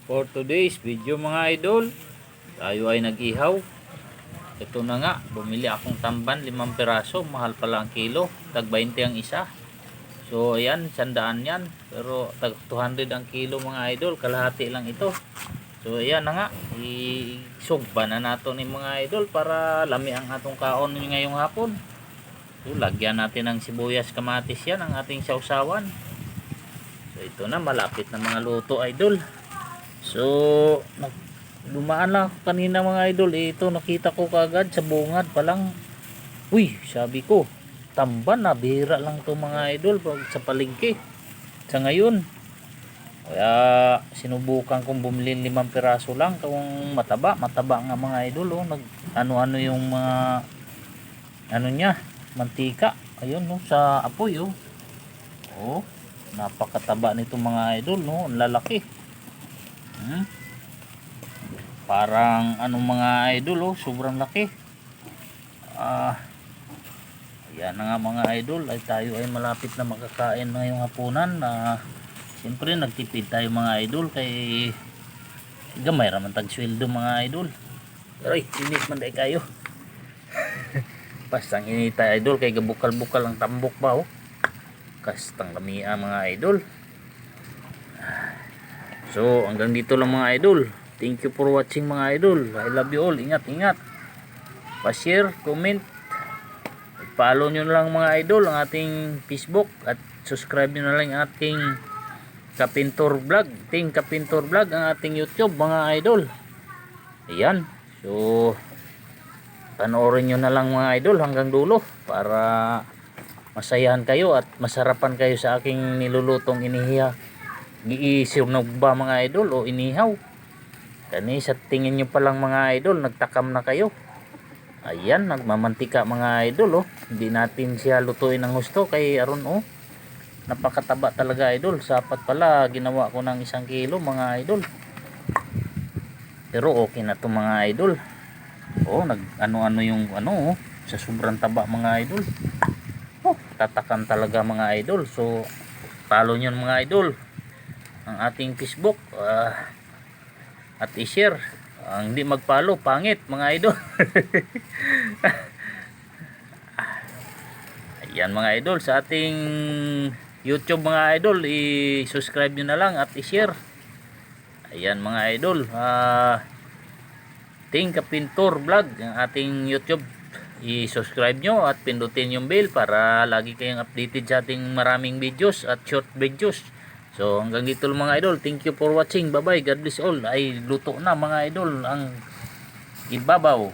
For today's video mga idol, tayo ay nag-ihaw. Ito na nga, bumili akong tamban, 5 piraso, mahal pala ang kilo, tag 20 ang isa. So ayan, 100 yan, pero tag 200 ang kilo mga idol, kalahati lang ito. So ayan na nga, isugba na nato ni mga idol para lami ang atong kaon ngayong hapon. So lagyan natin ng sibuyas, kamatis yan, ang ating sausawan. So ito na, malapit na mga luto idol. So dumaan lang ako kanina mga idol, ito nakita ko kagad sa bungad pa lang. Uy, sabi ko, tamban na, bihira lang to mga idol pag sa palengke sa ngayon. Kaya sinubukan kong bumili 5 piraso lang kung mataba nga mga idol. Nag ano yung mga ano niya, mantika. Ayun no, sa apoy napakataba nito mga idol no, ang lalaki. Parang mga idol sobrang laki. Ayan na nga mga idol, ay tayo ay malapit na makakain ngayong hapunan. Siyempre nagtipid tayo mga idol kay gamay raman tag sweldo mga idol. Pero init man dai kayo. Pastang inita idol kay gabukal-bukal ang tambok ba Kastang lamia mga idol. So hanggang dito lang mga idol. Thank you for watching mga idol. I love you all. Ingat. Pa-share, comment, follow nyo na lang mga idol ang ating Facebook at subscribe nyo na lang ang ating Kapintor Vlog, ang ating YouTube mga idol. Ayan. So panoorin nyo na lang mga idol hanggang dulo para masayahan kayo at masarapan kayo sa aking nilulutong inihiya. Giisinog ba mga idol o inihaw? Kani sa tingin nyo pa lang mga idol, nagtakam na kayo. Ayan, nagmamantika mga idol Hindi natin siya lutuin ng gusto kay aron napakataba talaga idol. Sapat pala ginawa ko ng 1 kilo mga idol. Pero okay na to mga idol. Nag ano yung sa sobrang taba mga idol. Tatakam talaga mga idol. So follow nyo mga idol ang ating Facebook at i-share. Ang hindi mag-follow pangit mga idol. Ayan mga idol, sa ating YouTube mga idol, i-subscribe nyo na lang at i-share. Ayan mga idol, Ting Kapintor Vlog ang ating YouTube, i-subscribe nyo at pindutin yung bell para lagi kayong updated sa ating maraming videos at short videos. So hanggang dito lang mga idol, thank you for watching, bye bye, God bless all. Ay luto na mga idol ang ibabaw.